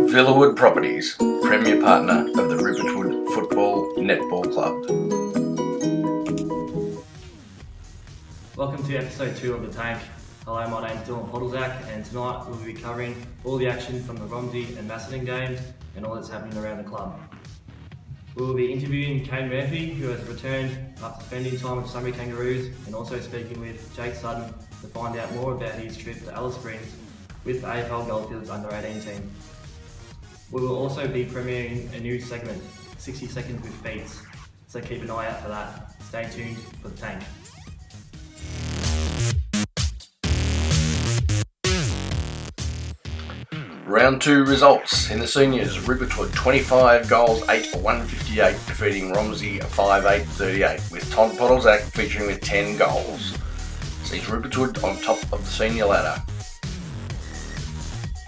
Villawood Properties, premier partner of the Rupertwood Football Netball Club. Welcome to episode 2 of The Tank. Hello, my name's Dylan Podolzak, and tonight we'll be covering all the action from the Romsey and Macedon games and all that's happening around the club. We will be interviewing Kane Murphy, who has returned after spending time with Sunbury Kangaroos, and also speaking with Jake Sutton to find out more about his trip to Alice Springs with the AFL Goldfields under-18 team. We will also be premiering a new segment, 60 Seconds with Feats, so keep an eye out for that. Stay tuned for The Tank. Round 2 results in the seniors. Rupertwood 25 goals, 8 for 158, defeating Romsey 5-8-38, with Tom Podolzak featuring with 10 goals. Sees Rupertwood on top of the senior ladder.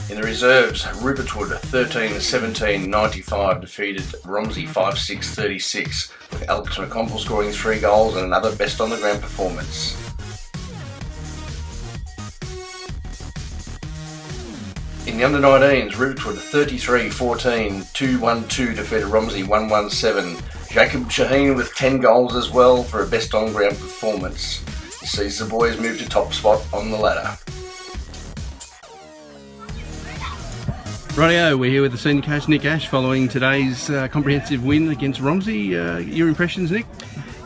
In the reserves, Rupertwood 13-17-95 defeated Romsey 5-6-36, with Alex McComple scoring 3 goals and another best on the ground performance. In the under-19s, Rupertwood 33-14-2-1-2 defeated Romsey 1-1-7. Jacob Shaheen with 10 goals as well for a best on-ground performance. He sees the boys move to top spot on the ladder. Rightio, we're here with the senior coach Nick Ash following today's comprehensive win against Romsey. Your impressions, Nick?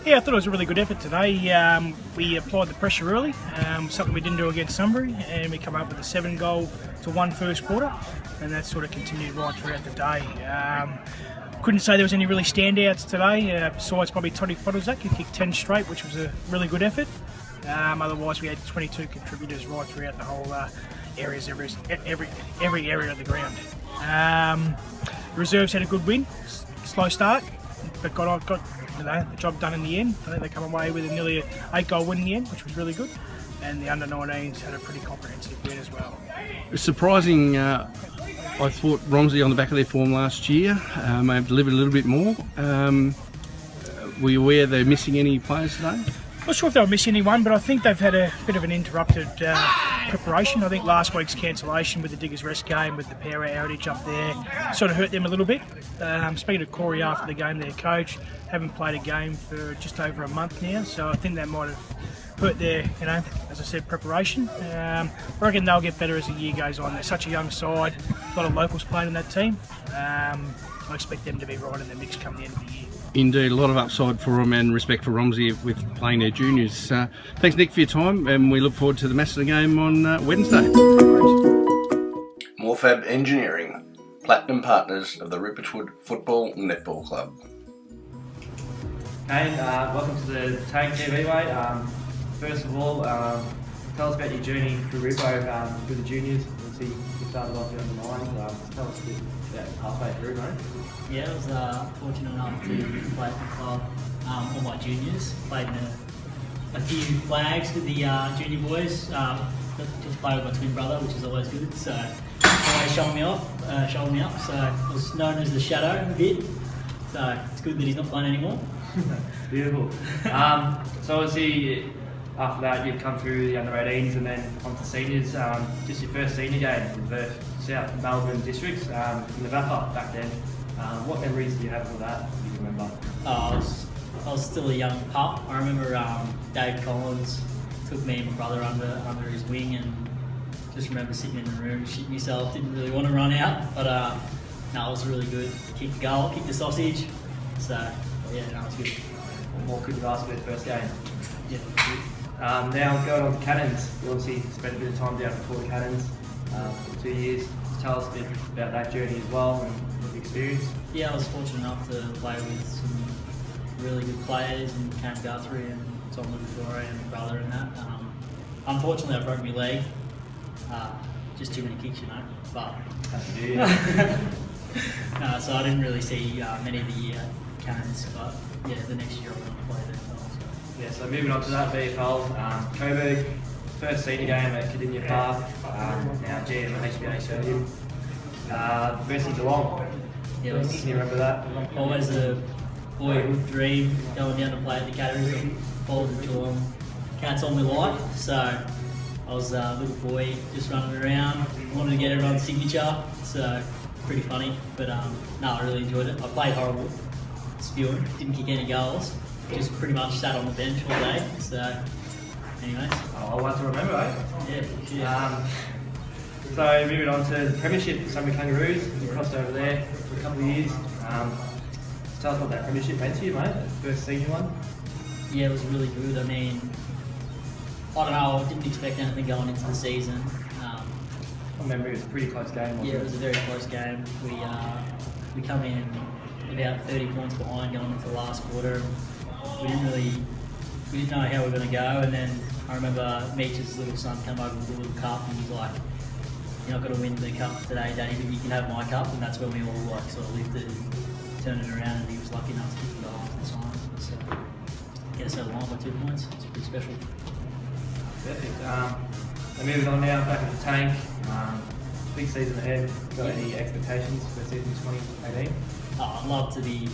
Yeah, I thought it was a really good effort today. We applied the pressure early, something we didn't do against Sunbury, and we come up with a 7-goal-1 first quarter, and that sort of continued right throughout the day. Couldn't say there was any really standouts today, besides probably Toddy Podolzak, who kicked 10 straight, which was a really good effort. Otherwise, we had 22 contributors right throughout the whole areas, every area of the ground. Reserves had a good win, slow start, but got the job done in the end. I think they come away with nearly an 8-goal win in the end, which was really good. And the under-19s had a pretty comprehensive win as well. It's surprising. I thought Romsey on the back of their form last year may have delivered a little bit more. Were you aware they're missing any players today? Not sure if they were missing anyone, but I think they've had a bit of an interrupted preparation. I think last week's cancellation with the Diggers Rest game, with the power outage up there, sort of hurt them a little bit. Speaking to Corey after the game, their coach, haven't played a game for just over a month now, so I think that might have hurt their, as I said, preparation. I reckon they'll get better as the year goes on. They're such a young side, a lot of locals playing in that team. I expect them to be right in the mix come the end of the year. Indeed, a lot of upside for them and respect for Romsey with playing their juniors. Thanks, Nick, for your time, and we look forward to the Macedon game on Wednesday. Morfab Engineering, platinum partners of the Rupertwood Football Netball Club. Kane, welcome to the Tank TV, mate. First of all, tell us about your journey through Rupo with the juniors. Obviously, you started off in the nines. Tell us a bit about halfway through, mate. Yeah, I was fortunate enough to play at the club, all my juniors. Played in a few flags with the junior boys. Just play with my twin brother, which is always good. So always showed me up. So I was known as the shadow a bit. So it's good that he's not playing anymore. Beautiful. So obviously, after that, you've come through the under-18s and then on to seniors. Just your first senior game versus South Melbourne Districts in the VAPA back then. What memories do you have of that? Do you remember? I was still a young pup. I remember Dave Collins took me and my brother under his wing, and just remember sitting in the room, shitting myself. Didn't really want to run out, but no, it was really good. Kicked the goal, kicked the sausage. So yeah, no, it was good. What more could you ask for the first game? Yeah. Now going on to Cannons. You obviously spent a bit of time down before the Cannons for 2 years. Tell us a bit about that journey as well and the experience. Yeah, I was fortunate enough to play with some really good players, and Cam Guthrie and Tom Lucadore and my brother and that. Unfortunately, I broke my leg. Just too many kicks, But so I didn't really see many of the Cannons. But yeah, the next year I'm going to play them. Yeah, so moving on to that, VFL, Coburg, first senior game at Cardinia Park, now GM at HBA Stadium, versus Geelong. Yeah, Can you remember that? Always a boyhood dream going down to play at the Caterers. Followed the Geelong Cats all my life, so I was a little boy just running around, wanted to get everyone's signature, so pretty funny. But no, I really enjoyed it. I played horrible, spewing, didn't kick any goals, just pretty much sat on the bench all day. So, anyways, Oh, one to remember, eh? yeah. So moving on to the Premiership, Summer Kangaroos. You crossed over there for a couple of years. Tell us what that Premiership meant to you, mate. That first senior one. Yeah, it was really good. I mean, I don't know, I didn't expect anything going into the season. I remember it was a pretty close game, wasn't Yeah, it was a very close game. We come in about 30 points behind going into the last quarter. We didn't know how we were going to go. And then I remember Meech's little son come over with a little cup and he's like, "You're not going to win the cup today, Danny, but you can have my cup." And that's when we all like sort of lifted and turned it around, and he was lucky enough to kick the goal at the time. So get us over the line by 2 points. It's pretty special. Perfect. And moving on now, back at the tank. Big season ahead. Got any expectations for season 2018? Oh, I'd love to be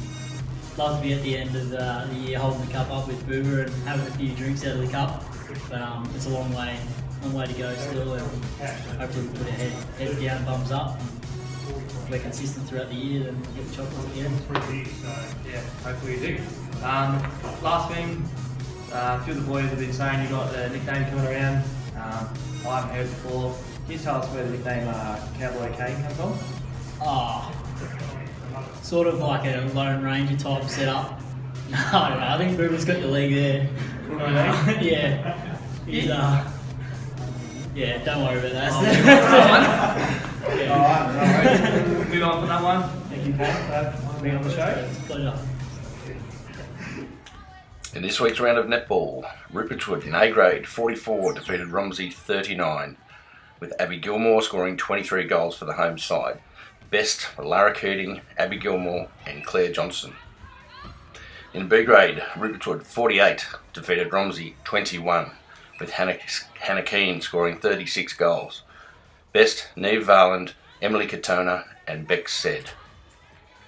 at the end of the year holding the cup up with Boober and having a few drinks out of the cup. But it's a long way to go still, and hopefully we put our heads down, bums up, and we're consistent throughout the year and get the chocolates at the end. Yeah, hopefully you do. Last thing, a few of the boys have been saying you got a nickname coming around. I haven't heard before. Can you tell us where the nickname Cowboy Kane comes from? Oh, sort of like a Lone Ranger type setup. No, I don't know. I think Boober's got your leg there. Yeah. He's, yeah, don't worry about that. Alright, move on from that one. Thank you, Kane, for being on the show. It's a pleasure. In this week's round of netball, Rupertwood in A grade 44 defeated Romsey 39, with Abby Gilmore scoring 23 goals for the home side. Best were Lara Keating, Abby Gilmore and Claire Johnson. In B grade, Rupertwood 48 defeated Romsey 21, with Hannah Keane scoring 36 goals. Best, Neve Varland, Emily Katona and Beck Said.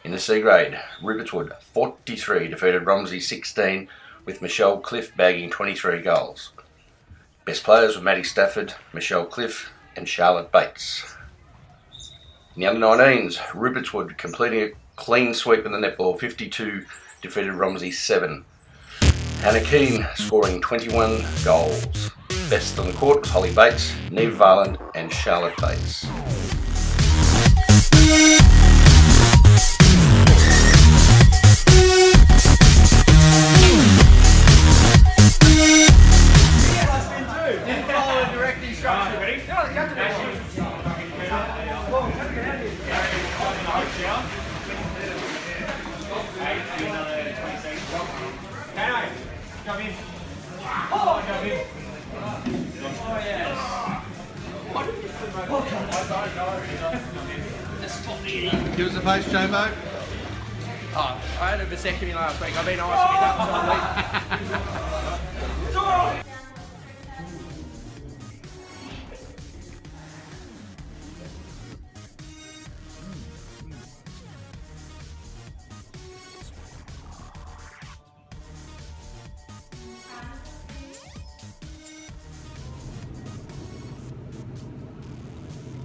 In the C grade, Rupertwood 43 defeated Romsey 16, with Michelle Cliff bagging 23 goals. Best players were Maddie Stafford, Michelle Cliff and Charlotte Bates. In the under-19s, Rupertwood completing a clean sweep in the netball, 52 defeated Romsey 7. Hannah Keane scoring 21 goals. Best on the court was Holly Bates, Neve Varland and Charlotte Bates. Give us a face, Jumbo. Oh, I had a vasectomy last week. I've been asking that all week.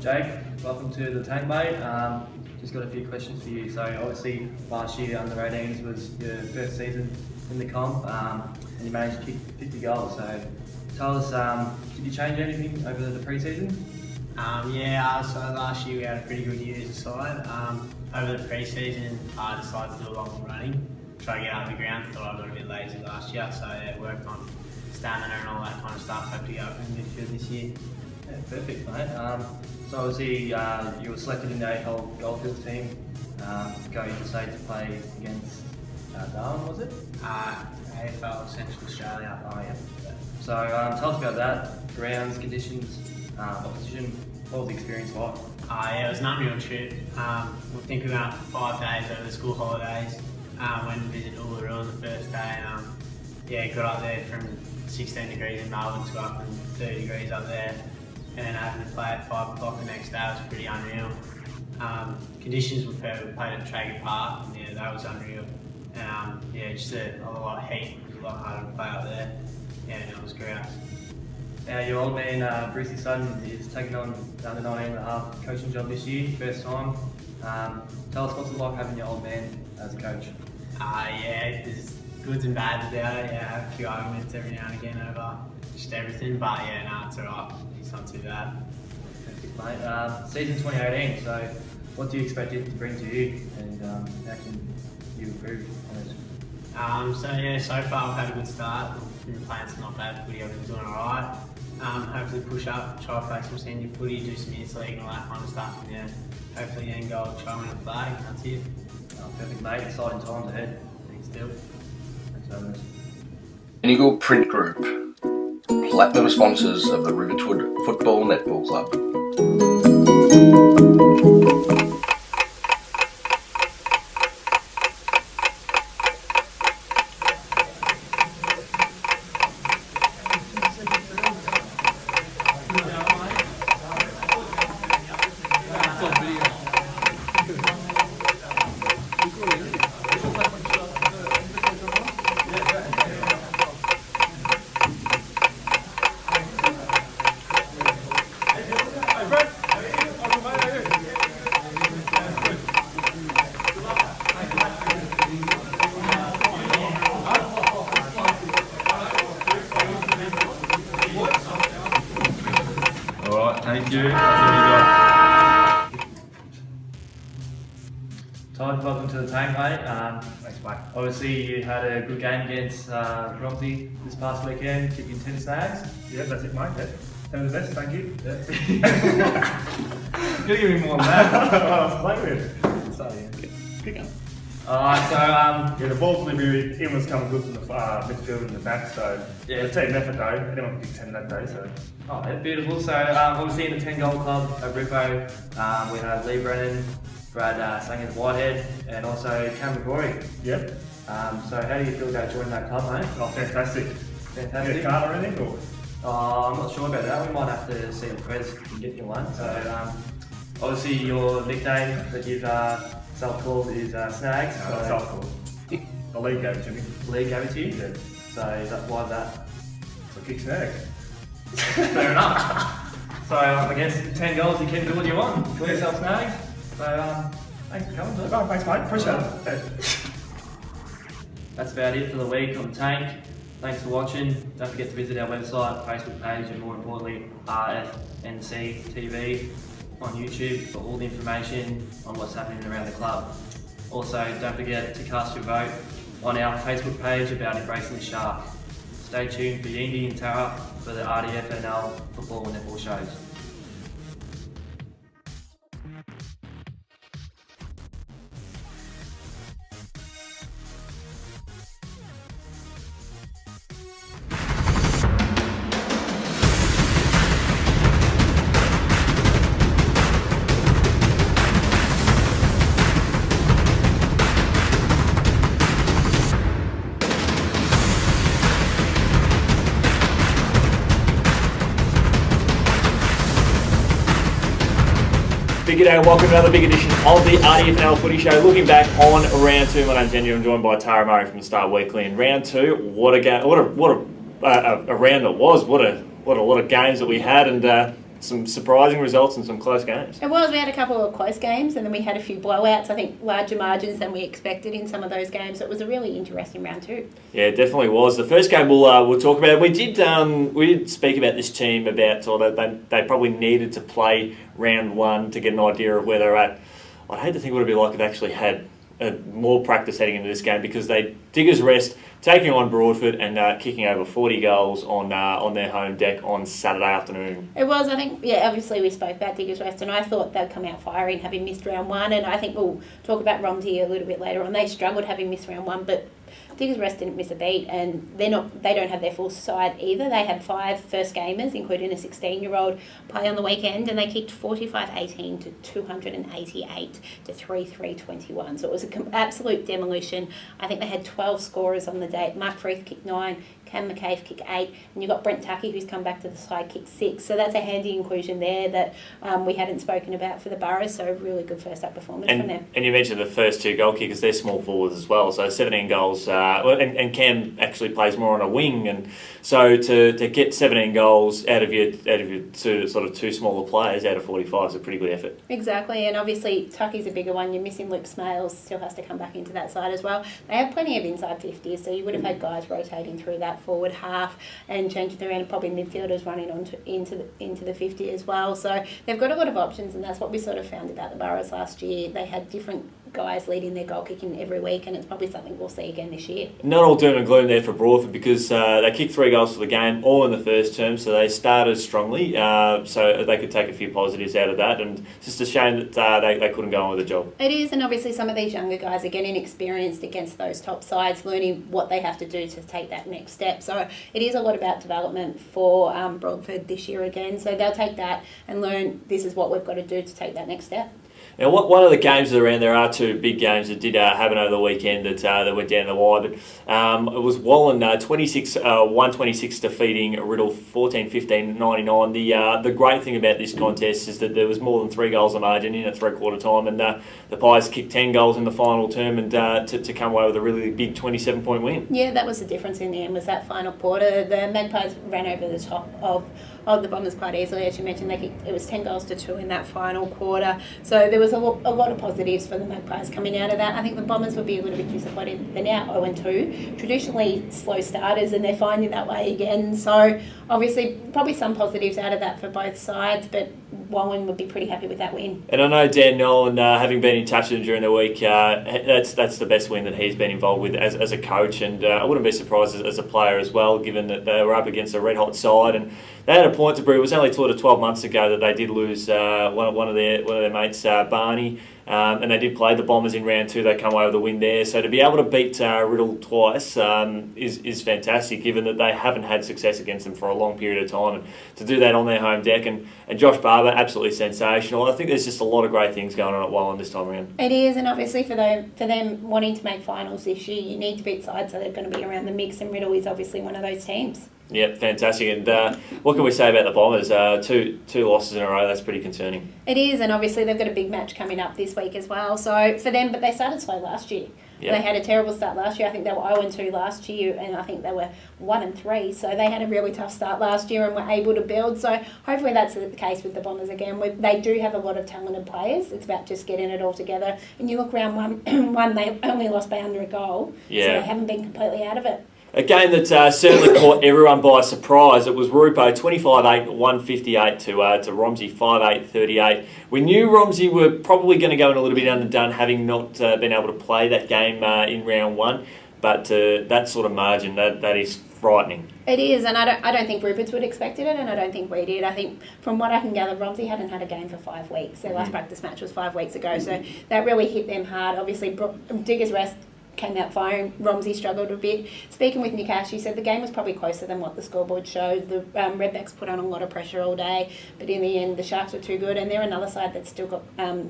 Jake, welcome to the Tank Mate. Just got a few questions for you. So obviously last year under 18s was your first season in the comp, and you managed to kick 50 goals. So tell us, did you change anything over the pre-season? So last year we had a pretty good year as a side. Over the pre-season, I decided to do a lot more running, try to get out of the ground. Thought I got a bit lazy last year, so I worked on stamina and all that kind of stuff. Hope to go up in midfield this year. Yeah, perfect, mate. So obviously you were selected in the AFL Goldfields team, going to state to play against Darwin, was it? AFL Central Australia. Oh yeah. So tell us about that, grounds, conditions, opposition, what was the experience like? Yeah, it was an unreal trip. We think we went up for 5 days over the school holidays. Went and visited Uluru the first day. Got up there from 16 degrees in Melbourne to up and 30 degrees up there. And then having to play at 5 o'clock the next day was pretty unreal. Conditions were perfect. We played at Traeger Park, and yeah, that was unreal. And just a lot of heat. It was a lot harder to play up there. Yeah, and it was great. Now your old man, Brucey Sutton, is taking on the under 19.5 coaching job this year, first time. Tell us what's it like having your old man as a coach. Yeah, there's goods and bads about it. Yeah, I have a few arguments every now and again over just everything, but yeah, no, it's alright. It's not too bad. Perfect, mate. Season 2018, so what do you expect it to bring to you, and how can you improve on it? So far I've had a good start. I've been playing some not bad footy. I've been doing alright. Hopefully push up, try to play some senior footy, do some youth league and all that kind of stuff. And yeah, hopefully end goal, try and win a flag. That's it. Perfect, mate. Exciting times ahead. Thanks, Dill. Thanks, Ernest. Eagle Print Group, platinum sponsors of the Riverwood Football Netball Club. Alright, thank you. That's all you got. Todd, welcome to the tank, mate. Thanks, mate. Obviously, you had a good game against Romsey this past weekend, kicking 10 snags. Yeah, that's it, mate. Yeah. Ten of the best, thank you. You're gonna give me more than that. I was playing with. So, yeah. Pick up. Alright, so Yeah, the ball delivery in was coming good from the midfield and the back, so Yeah. the team effort though. Anyone could kick 10 that day, so. oh, yeah, beautiful. So obviously in the 10 goal club at Rippo, we have Lee Brennan, Brad Sangers Whitehead, and also Cameron Corey. Yep. So how do you feel about joining that club, mate? Oh, fantastic. Fantastic. You get a card or anything, or? I'm not sure about that. We might have to see the press and get you one. So obviously your nickname that you've self-called is Snags. No, that's self-called. The league gave it to me. Lee gave it to you. Yeah. So is that why that? So kick snag. Fair enough. So I guess 10 goals, you can do what you want. Call yourself Snags. So thanks for coming to it. Oh, thanks, mate. Appreciate it. That's about it for the week on the tank. Thanks for watching. Don't forget to visit our website, Facebook page, and more importantly, RFNC TV on YouTube for all the information on what's happening around the club. Also, don't forget to cast your vote on our Facebook page about embracing the shark. Stay tuned for Yindi and Tara for the RDFNL football and netball shows. Big g'day and welcome to another big edition of the RDFNL Footy Show. Looking back on round two, my name's Andrew. I'm joined by Tara Murray from the Star Weekly. In round two, what a game! What a round it was! What a lot of games that we had, and some surprising results and some close games. It was. We had a couple of close games, and then we had a few blowouts. I think larger margins than we expected in some of those games. So it was a really interesting round two. Yeah, it definitely was. The first game we'll talk about. We did speak about this team about they probably needed to play round one to get an idea of where they're at. I'd hate to think what it'd be like if they actually had more practice heading into this game, because they Diggers Rest taking on Broadford and kicking over 40 goals on their home deck on Saturday afternoon. It was, I think, obviously we spoke about Diggers Rest, and I thought they'd come out firing having missed round one, and I think we'll talk about Romsey a little bit later on. They struggled having missed round one, but Diggers Rest didn't miss a beat, and they don't have their full side either. They had 5 first gamers, including a 16-year-old, play on the weekend, and they kicked 45-18 to 288 to 3-3-21. So it was an absolute demolition. I think they had 12 scorers on the day. Mark Freeth kicked 9, Cam McCabe kick 8, and you've got Brent Tuckey who's come back to the side, kick 6. So that's a handy inclusion there that we hadn't spoken about for the Burrows. So a really good first up performance from them. And you mentioned the first 2 goal kickers; they're small forwards as well. So 17 goals, and Cam actually plays more on a wing, and so to get 17 goals out of your two smaller players out of 45 is a pretty good effort. Exactly, and obviously Tuckey's a bigger one. You're missing Luke Smales, still has to come back into that side as well. They have plenty of inside 50s, so you would have had guys rotating through that forward half and changing around, and probably midfielders running into the 50 as well. So they've got a lot of options, and that's what we sort of found about the Burrows last year. They had different guys leading their goal kicking every week, and it's probably something we'll see again this year. Not all doom and gloom there for Broadford, because they kicked 3 goals for the game, all in the first term, so they started strongly, so they could take a few positives out of that, and it's just a shame that they couldn't go on with the job. It is, and obviously some of these younger guys are getting experienced against those top sides, learning what they have to do to take that next step. So it is a lot about development for Broadford this year again, so they'll take that and learn this is what we've got to do to take that next step. Now, one of the games that are around, there are 2 big games that did happen over the weekend that went down the wire. But it was Wallen 126 defeating Riddle 14-15-99. The great thing about this contest is that there was more than 3 goals of margin in at 3/4 time, and the Pies kicked 10 goals in the final term and to come away with a really big 27-point win. Yeah, that was the difference in the end, was that final quarter. The Magpies ran over the top of the Bombers quite easily. As you mentioned, it was 10 goals to 2 in that final quarter. So there was a lot of positives for the Magpies coming out of that. I think the Bombers would be a little bit disappointed. They're now 0-2, traditionally slow starters, and they're finding that way again. So obviously probably some positives out of that for both sides, but Wallen would be pretty happy with that win. And I know Dan Nolan, having been in touch with him during the week, that's the best win that he's been involved with as a coach, and I wouldn't be surprised as a player as well, given that they were up against a red-hot side, and they had a point to prove. It was only 12 months ago that they did lose one of their mates, Barney, and they did play the Bombers in round 2. They come away with a win there. So to be able to beat Riddle twice is fantastic, given that they haven't had success against them for a long period of time. And to do that on their home deck, and Josh Barber, absolutely sensational. I think there's just a lot of great things going on at Wallen this time around. It is, and obviously for them wanting to make finals this year, you need to beat sides that are going to be around the mix, and Riddle is obviously one of those teams. Yep, fantastic. And what can we say about the Bombers? Two losses in a row, that's pretty concerning. It is, and obviously they've got a big match coming up this week as well. So for them, but they started slow last year. Yep. They had a terrible start last year. I think they were 0-2 last year, and I think they were 1-3. So they had a really tough start last year and were able to build. So hopefully that's the case with the Bombers again. They do have a lot of talented players. It's about just getting it all together. And you look round one, they only lost by under a goal. Yeah. So they haven't been completely out of it. A game that certainly caught everyone by surprise. It was Rupo 25-8, 158 to Romsey 5-8-38. We knew Romsey were probably going to go in a little bit underdone, having not been able to play that game in round 1. But that sort of margin, that is frightening. It is, and I don't think Rupert's would have expected it, and I don't think we did. I think from what I can gather, Romsey hadn't had a game for 5 weeks. Their last practice match was 5 weeks ago, so that really hit them hard. Obviously, Diggers Rest came out firing. Romsey struggled a bit. Speaking with Nick Ash, he said the game was probably closer than what the scoreboard showed. The Redbacks put on a lot of pressure all day, but in the end the Sharks were too good, and they're another side that's still got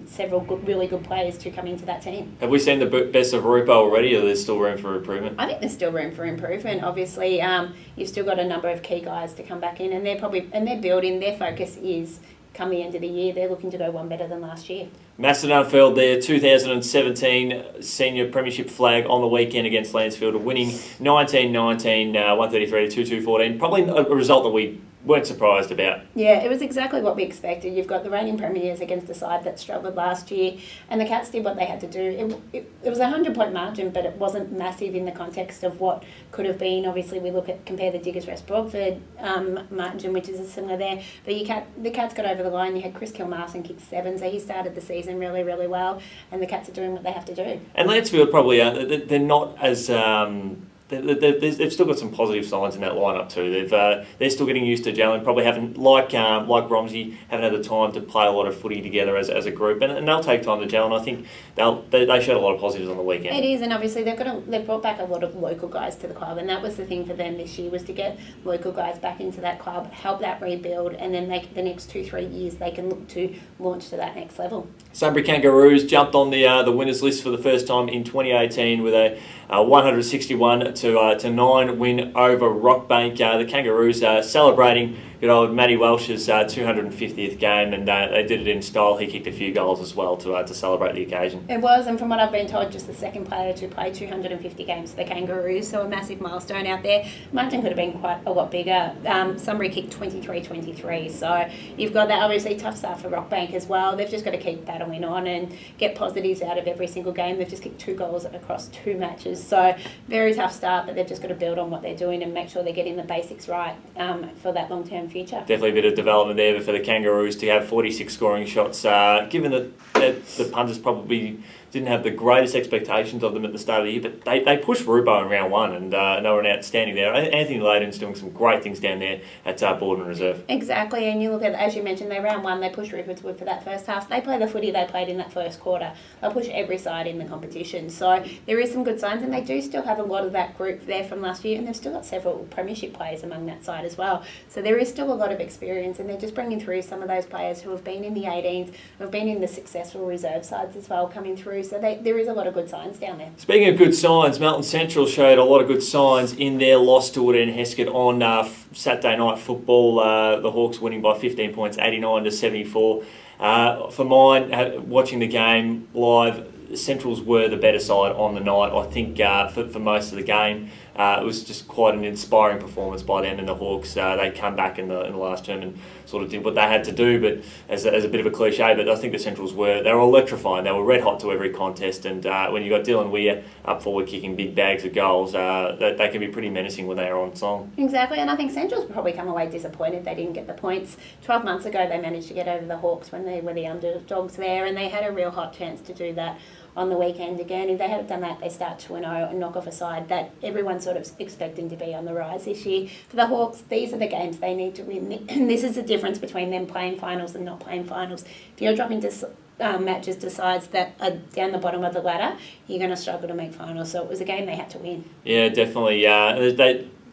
several really good players to come into that team. Have we seen the best of Rupo already, or there's still room for improvement? I think there's still room for improvement. Obviously, you've still got a number of key guys to come back in, and they're building. Their focus is, come the end of the year, they're looking to go one better than last year. Macedon unfurled their 2017 senior premiership flag on the weekend against Lansfield, winning 19-19, 133-22-14. Probably a result that we weren't surprised about. Yeah, it was exactly what we expected. You've got the reigning premiers against a side that struggled last year, and the Cats did what they had to do. It was a 100-point margin, but it wasn't massive in the context of what could have been. Obviously, we compare the Diggers Rest Broadford margin, which is similar there. But the Cats got over the line. You had Chris Kilmarson kick 7, so he started the season really, really well, and the Cats are doing what they have to do. And Lansfield probably they're not as they've still got some positive signs in that lineup too. They're still getting used to gelling. Probably haven't, like Romsey, haven't had the time to play a lot of footy together as a group, and they'll take time to gel. And I think they showed a lot of positives on the weekend. It is, and obviously they've brought back a lot of local guys to the club, and that was the thing for them this year, was to get local guys back into that club, help that rebuild, and then the next 2-3 years they can look to launch to that next level. Sunbury Kangaroos jumped on the winners list for the first time in 2018 with a 161 to 9 win over Rockbank. The Kangaroos celebrating good old Matty Welsh's 250th game, and they did it in style. He kicked a few goals as well to celebrate the occasion. It was, and from what I've been told, just the second player to play 250 games for the Kangaroos, so a massive milestone out there. Martin could have been quite a lot bigger. Sunbury kicked 23-23, so you've got that obviously tough start for Rockbank as well. They've just got to keep battling on and get positives out of every single game. They've just kicked 2 goals across 2 matches, so very tough start, but they've just got to build on what they're doing and make sure they're getting the basics right for that long-term future. Definitely a bit of development there, but for the Kangaroos to have 46 scoring shots, given that the punters probably didn't have the greatest expectations of them at the start of the year, but they pushed Rubo in round 1, and they were outstanding there. Anthony Layden's doing some great things down there at Borden Reserve. Exactly, and you look at, as you mentioned, they round 1, they pushed Rupert's Wood for that first half. They play the footy they played in that first quarter. They'll push every side in the competition. So there is some good signs, and they do still have a lot of that group there from last year, and they've still got several premiership players among that side as well. So there is still a lot of experience, and they're just bringing through some of those players who have been in the 18s, who have been in the successful reserve sides as well, coming through. So there is a lot of good signs down there. Speaking of good signs, Melton Central showed a lot of good signs in their loss to Woodend Heskett on Saturday night football. The Hawks winning by 15 points, 89-74. For mine, watching the game live, Centrals were the better side on the night. I think for most of the game, it was just quite an inspiring performance by them and the Hawks. They come back in the last term and sort of did what they had to do, but as a bit of a cliche, but I think the Centrals were electrifying. They were red hot to every contest, and when you got Dylan Weir up forward kicking big bags of goals, they can be pretty menacing when they are on song. Exactly, and I think Centrals probably come away disappointed they didn't get the points. 12 months ago they managed to get over the Hawks when they were the underdogs there, and they had a real hot chance to do that on the weekend again. If they had done that, they start 2-0 and knock off a side that everyone's sort of expecting to be on the rise this year. For the Hawks, these are the games they need to win. And this is the difference between them playing finals and not playing finals. If you're dropping matches to sides that are down the bottom of the ladder, you're going to struggle to make finals. So it was a game they had to win. Yeah, definitely.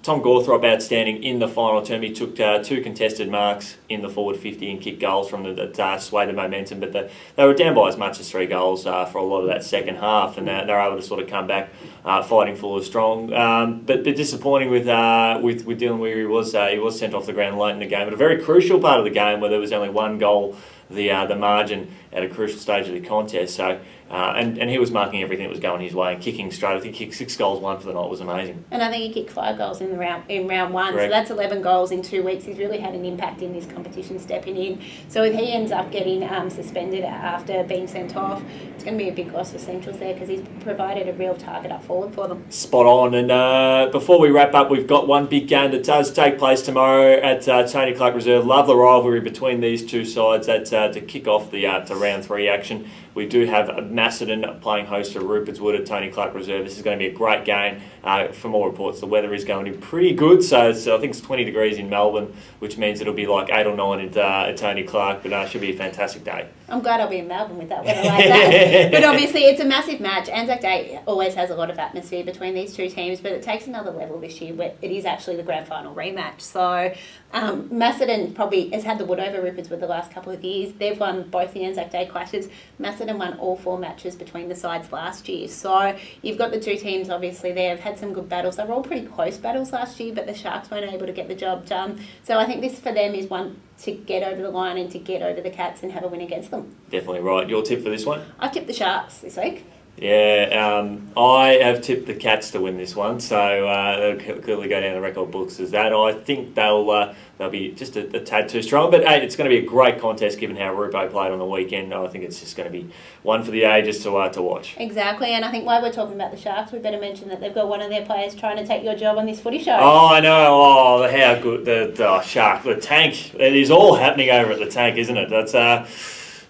Tom Gawthrop outstanding in the final term. He took 2 contested marks in the forward 50 and kicked goals from that swayed the momentum, but they were down by as much as 3 goals for a lot of that second half, and they're able to sort of come back fighting full of strong. But disappointing with Dylan Weir. He was sent off the ground late in the game at a very crucial part of the game where there was only 1 goal the margin at a crucial stage of the contest. So and he was marking everything that was going his way and kicking straight. I think he kicked 6 goals, 1 for the night. Was amazing. And I think he kicked 5 goals in round 1. Correct. So that's 11 goals in 2 weeks. He's really had an impact in this competition stepping in. So if he ends up getting suspended after being sent off, it's going to be a big loss for Centrals there because he's provided a real target up forward for them. Spot on. And before we wrap up, we've got one big game that does take place tomorrow at Tony Clark Reserve. Love the rivalry between these two sides to kick off the to round 3 action. We do have Macedon playing host to Rupert's Wood at Tony Clark Reserve. This is going to be a great game. From all reports, the weather is going to be pretty good. So I think it's 20 degrees in Melbourne, which means it'll be like 8 or 9 at Tony Clark. But it should be a fantastic day. I'm glad I'll be in Melbourne with that weather like that. But obviously, it's a massive match. Anzac Day always has a lot of atmosphere between these two teams, but it takes another level this year where it is actually the grand final rematch. So Macedon probably has had the wood over Rupert's Wood the last couple of years. They've won both the Anzac Day clashes. Macedon won all 4 matches between the sides last year. So you've got the two teams, obviously, they have had some good battles. They were all pretty close battles last year, but the Sharks weren't able to get the job done. So I think this for them is one to get over the line and to get over the Cats and have a win against them. Definitely right. Your tip for this one? I've tipped the Sharks this week. Yeah, I have tipped the Cats to win this one, so they'll clearly go down the record books as that. I think they'll be just a tad too strong, but hey, it's going to be a great contest given how Rupo played on the weekend. I think it's just going to be one for the ages to watch. Exactly, and I think while we're talking about the Sharks, we better mention that they've got one of their players trying to take your job on this footy show. Oh, I know. Oh, how good the Shark, the Tank. It is all happening over at the Tank, isn't it? That's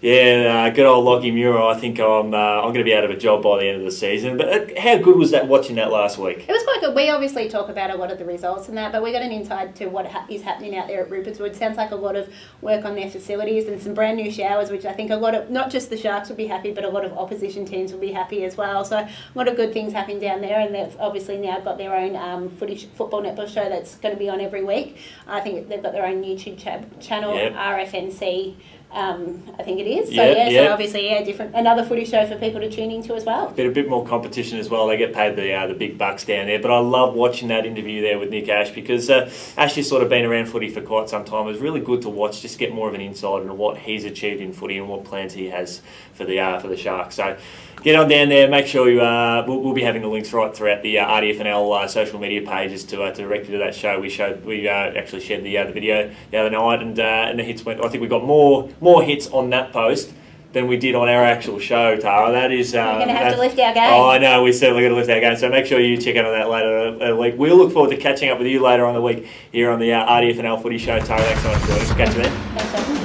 Yeah, good old Lockie Muir. I think I'm going to be out of a job by the end of the season. But how good was that watching that last week? It was quite good. We obviously talk about a lot of the results and that, but we got an insight to what is happening out there at Rupert's Wood. Sounds like a lot of work on their facilities and some brand new showers, which I think a lot of, not just the Sharks will be happy, but a lot of opposition teams will be happy as well. So a lot of good things happening down there, and they've obviously now got their own football netball show that's going to be on every week. I think they've got their own YouTube channel, yep. RFNC I think it is. So Yeah, yeah. so obviously another footy show for people to tune into as well. A bit more competition as well. They get paid the big bucks down there. But I love watching that interview there with Nick Ash because Ash has sort of been around footy for quite some time. It was really good to watch, just get more of an insight into what he's achieved in footy and what plans he has for the Sharks. So get on down there. Make sure you we'll be having the links right throughout the RDFNL social media pages to direct you to that show. We actually shared the video the other night, and the hits went. I think we got more hits on that post than we did on our actual show, Tara. That is... We're going to have to lift our game. Oh, I know, we're certainly going to lift our game. So make sure you check out on that later in the week. We'll look forward to catching up with you later on the week here on the RDFNL Footy Show. Tara, thanks so much for joining us. Catch you then. Thanks,